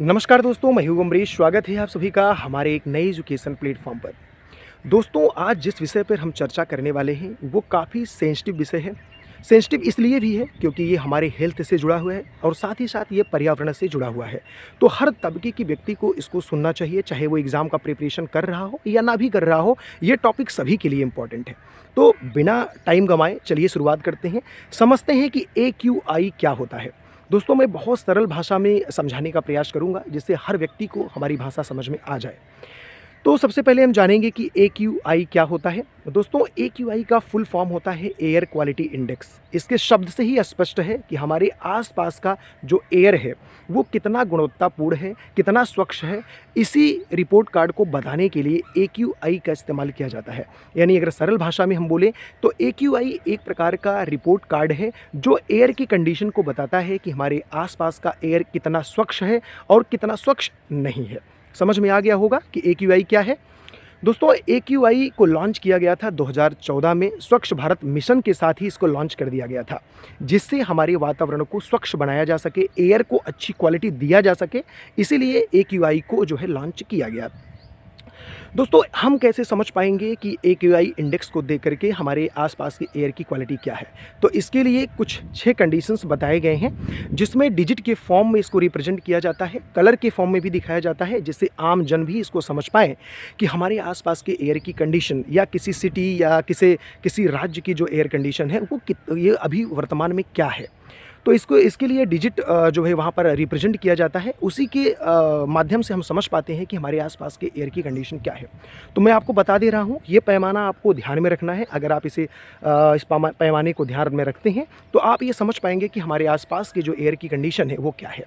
नमस्कार दोस्तों, मैं हूं अमरीश। स्वागत है आप सभी का हमारे एक नए एजुकेशन प्लेटफॉर्म पर। दोस्तों, आज जिस विषय पर हम चर्चा करने वाले हैं वो काफ़ी सेंसिटिव विषय है। सेंसिटिव इसलिए भी है क्योंकि ये हमारे हेल्थ से जुड़ा हुआ है और साथ ही साथ ये पर्यावरण से जुड़ा हुआ है। तो हर तबके की व्यक्ति को इसको सुनना चाहिए, चाहे वो एग्ज़ाम का प्रिपरेशन कर रहा हो या ना भी कर रहा हो, ये टॉपिक सभी के लिए इम्पोर्टेंट है। तो बिना टाइम गँवाए चलिए शुरुआत करते हैं, समझते हैं कि एक्यूआई क्या होता है। दोस्तों, मैं बहुत सरल भाषा में समझाने का प्रयास करूँगा जिससे हर व्यक्ति को हमारी भाषा समझ में आ जाए। तो सबसे पहले हम जानेंगे कि एक्यूआई क्या होता है। दोस्तों, एक्यूआई का फुल फॉर्म होता है एयर क्वालिटी इंडेक्स। इसके शब्द से ही स्पष्ट है कि हमारे आसपास का जो एयर है वो कितना गुणवत्तापूर्ण है, कितना स्वच्छ है। इसी रिपोर्ट कार्ड को बताने के लिए एक्यूआई का इस्तेमाल किया जाता है। यानी अगर सरल भाषा में हम बोलें तो एक्यूआई एक प्रकार का रिपोर्ट कार्ड है जो एयर की कंडीशन को बताता है कि हमारे आसपास का एयर कितना स्वच्छ है और कितना स्वच्छ नहीं है। समझ में आ गया होगा कि एक्यूआई क्या है। दोस्तों, एक्यूआई को लॉन्च किया गया था 2014 में। स्वच्छ भारत मिशन के साथ ही इसको लॉन्च कर दिया गया था, जिससे हमारे वातावरण को स्वच्छ बनाया जा सके, एयर को अच्छी क्वालिटी दिया जा सके। इसीलिए एक्यूआई को जो है लॉन्च किया गया। दोस्तों, हम कैसे समझ पाएंगे कि एक्यूआई इंडेक्स को देख करके हमारे आसपास की एयर की क्वालिटी क्या है? तो इसके लिए कुछ 6 कंडीशंस बताए गए हैं, जिसमें डिजिट के फॉर्म में इसको रिप्रेजेंट किया जाता है, कलर के फॉर्म में भी दिखाया जाता है, जिससे आम जन भी इसको समझ पाएँ कि हमारे आसपास के एयर की कंडीशन या किसी सिटी या किसी राज्य की जो एयर कंडीशन है वो ये अभी वर्तमान में क्या है। तो इसके लिए डिजिट जो है वहाँ पर रिप्रेजेंट किया जाता है। उसी के माध्यम से हम समझ पाते हैं कि हमारे आसपास के एयर की कंडीशन क्या है। तो मैं आपको बता दे रहा हूँ, ये पैमाना आपको ध्यान में रखना है। अगर आप इस पैमाने को ध्यान में रखते हैं तो आप ये समझ पाएंगे कि हमारे आसपास की जो एयर की कंडीशन है वो क्या है।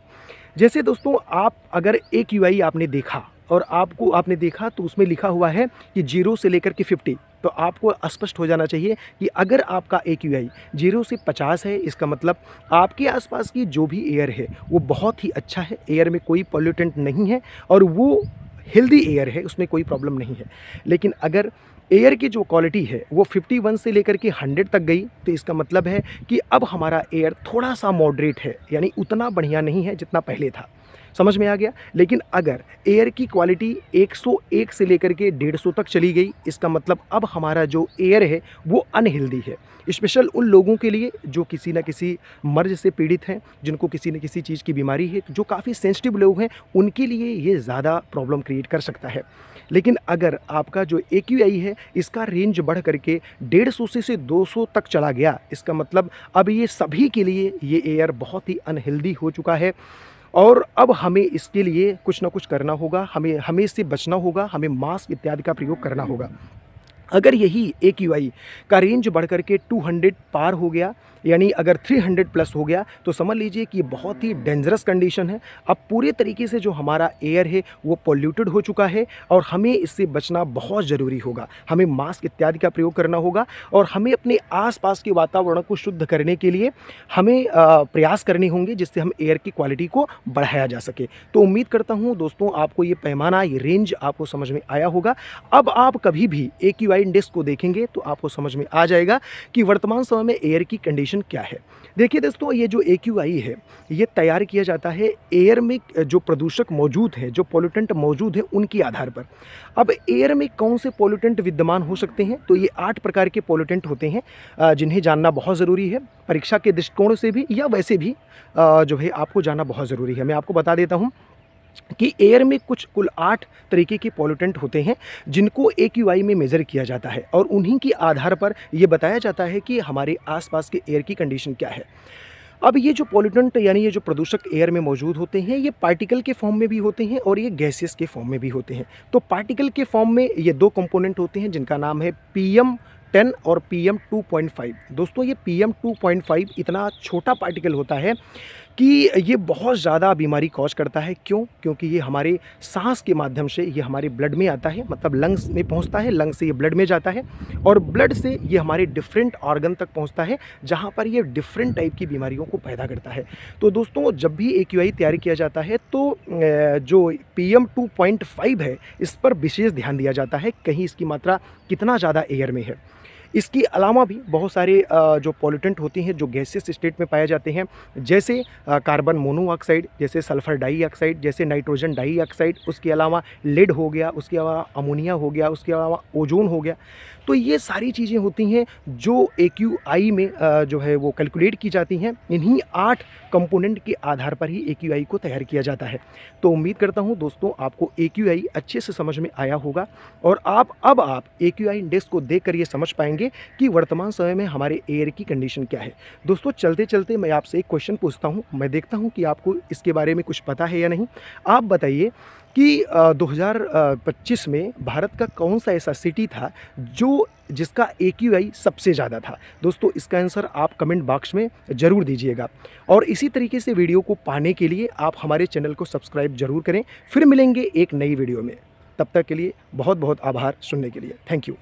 जैसे दोस्तों, आप अगर एक्यूआई आपने देखा और आपने देखा तो उसमें लिखा हुआ है कि 0 से लेकर के 50, तो आपको स्पष्ट हो जाना चाहिए कि अगर आपका एक्यूआई 0 से 50 है, इसका मतलब आपके आसपास की जो भी एयर है वो बहुत ही अच्छा है, एयर में कोई पॉल्यूटेंट नहीं है और वो हेल्दी एयर है, उसमें कोई प्रॉब्लम नहीं है। लेकिन अगर एयर की जो क्वालिटी है वो 51 से लेकर के 100 तक गई, तो इसका मतलब है कि अब हमारा एयर थोड़ा सा मॉडरेट है, यानी उतना बढ़िया नहीं है जितना पहले था। समझ में आ गया। लेकिन अगर एयर की क्वालिटी 101 से लेकर के 150 तक चली गई, इसका मतलब अब हमारा जो एयर है वो अनहेल्दी है। स्पेशल उन लोगों के लिए जो किसी न किसी मर्ज़ से पीड़ित हैं, जिनको किसी न किसी चीज़ की बीमारी है, जो काफ़ी सेंसिटिव लोग हैं, उनके लिए ये ज़्यादा प्रॉब्लम क्रिएट कर सकता है। लेकिन अगर आपका जो एक्यूआई है इसका रेंज बढ़ करके 150 से 200 तक चला गया, इसका मतलब अब ये सभी के लिए ये एयर बहुत ही अनहेल्दी हो चुका है और अब हमें इसके लिए कुछ ना कुछ करना होगा, हमें हमें इससे बचना होगा, हमें मास्क इत्यादि का प्रयोग करना होगा। अगर यही एक्यूआई का रेंज बढ़ कर के 200 पार हो गया, यानी अगर 300 प्लस हो गया, तो समझ लीजिए कि ये बहुत ही डेंजरस कंडीशन है। अब पूरे तरीके से जो हमारा एयर है वो पॉल्यूटेड हो चुका है और हमें इससे बचना बहुत ज़रूरी होगा। हमें मास्क इत्यादि का प्रयोग करना होगा और हमें अपने आसपास के वातावरण को शुद्ध करने के लिए हमें प्रयास करने होंगे, जिससे हम एयर की क्वालिटी को बढ़ाया जा सके। तो उम्मीद करता हूँ दोस्तों, आपको ये पैमाना, ये रेंज आपको समझ में आया होगा। अब आप कभी भी एक्यूआई इंडेक्स को देखेंगे तो आपको समझ में आ जाएगा कि वर्तमान समय में एयर की कंडीशन क्या है। देखिए दोस्तों, ये जो एक्यूआई है ये तैयार किया जाता है एयर में जो प्रदूषक मौजूद है, जो पॉल्यूटेंट मौजूद है, उनके आधार पर। अब एयर में कौन से पॉल्यूटेंट विद्यमान हो सकते हैं, तो ये 8 प्रकार के पॉल्यूटेंट होते हैं, जिन्हें जानना बहुत ज़रूरी है, परीक्षा के दृष्टिकोण से भी या वैसे भी जो है आपको जानना बहुत ज़रूरी है। मैं आपको बता देता हूँ कि एयर में कुल 8 तरीके के पॉल्यूटेंट होते हैं, जिनको एक्यूआई में मेज़र किया जाता है और उन्हीं के आधार पर ये बताया जाता है कि हमारे आसपास के एयर की कंडीशन क्या है। अब ये जो पॉल्यूटेंट यानी ये जो प्रदूषक एयर में मौजूद होते हैं, ये पार्टिकल के फॉर्म में भी होते हैं और ये गैसेस के फॉर्म में भी होते हैं। तो पार्टिकल के फॉर्म में ये 2 कंपोनेंट होते हैं, जिनका नाम है PM10 और PM2.5। दोस्तों, ये PM2.5 इतना छोटा पार्टिकल होता है कि ये बहुत ज़्यादा बीमारी कॉज करता है। क्यों? क्योंकि ये हमारे सांस के माध्यम से ये हमारे ब्लड में आता है, मतलब लंग्स में पहुंचता है, लंग्स से ये ब्लड में जाता है और ब्लड से ये हमारे डिफरेंट ऑर्गन तक पहुंचता है, जहां पर ये डिफरेंट टाइप की बीमारियों को पैदा करता है। तो दोस्तों, जब भी एक्यूआई तैयार किया जाता है तो जो PM2.5 है इस पर विशेष ध्यान दिया जाता है, कहीं इसकी मात्रा कितना ज़्यादा एयर में है। इसके अलावा भी बहुत सारे जो पॉल्यूटेंट होते हैं जो गैसियस स्टेट में पाए जाते हैं, जैसे कार्बन मोनोऑक्साइड, जैसे सल्फर डाइऑक्साइड, जैसे नाइट्रोजन डाइऑक्साइड, उसके अलावा लेड हो गया, उसके अलावा अमोनिया हो गया, उसके अलावा ओजोन हो गया। तो ये सारी चीज़ें होती हैं जो एक्यूआई में जो है वो कैलकुलेट की जाती हैं। इन्हीं 8 कंपोनेंट के आधार पर ही एक्यूआई को तैयार किया जाता है। तो उम्मीद करता हूँ दोस्तों आपको एक्यूआई अच्छे से समझ में आया होगा और आप एक्यूआई इंडेक्स को देखकर ये समझ पाएंगे कि वर्तमान समय में हमारे एयर की कंडीशन क्या है। दोस्तों चलते-चलते मैं आपसे एक क्वेश्चन पूछता हूँ, मैं देखता हूँ कि आपको इसके बारे में कुछ पता है या नहीं। आप बताइए कि 2025 में भारत का कौन-सा ऐसा सिटी था जिसका एक्यूआई सबसे ज़्यादा था? दोस्तों इसका आंसर आप कमेंट बॉक्स में ज़रूर दीजिएगा और इसी तरीके से वीडियो को पाने के लिए आप हमारे चैनल को सब्सक्राइब ज़रूर करें। फिर मिलेंगे एक नई वीडियो में। तब तक के लिए बहुत-बहुत आभार सुनने के लिए। Thank you.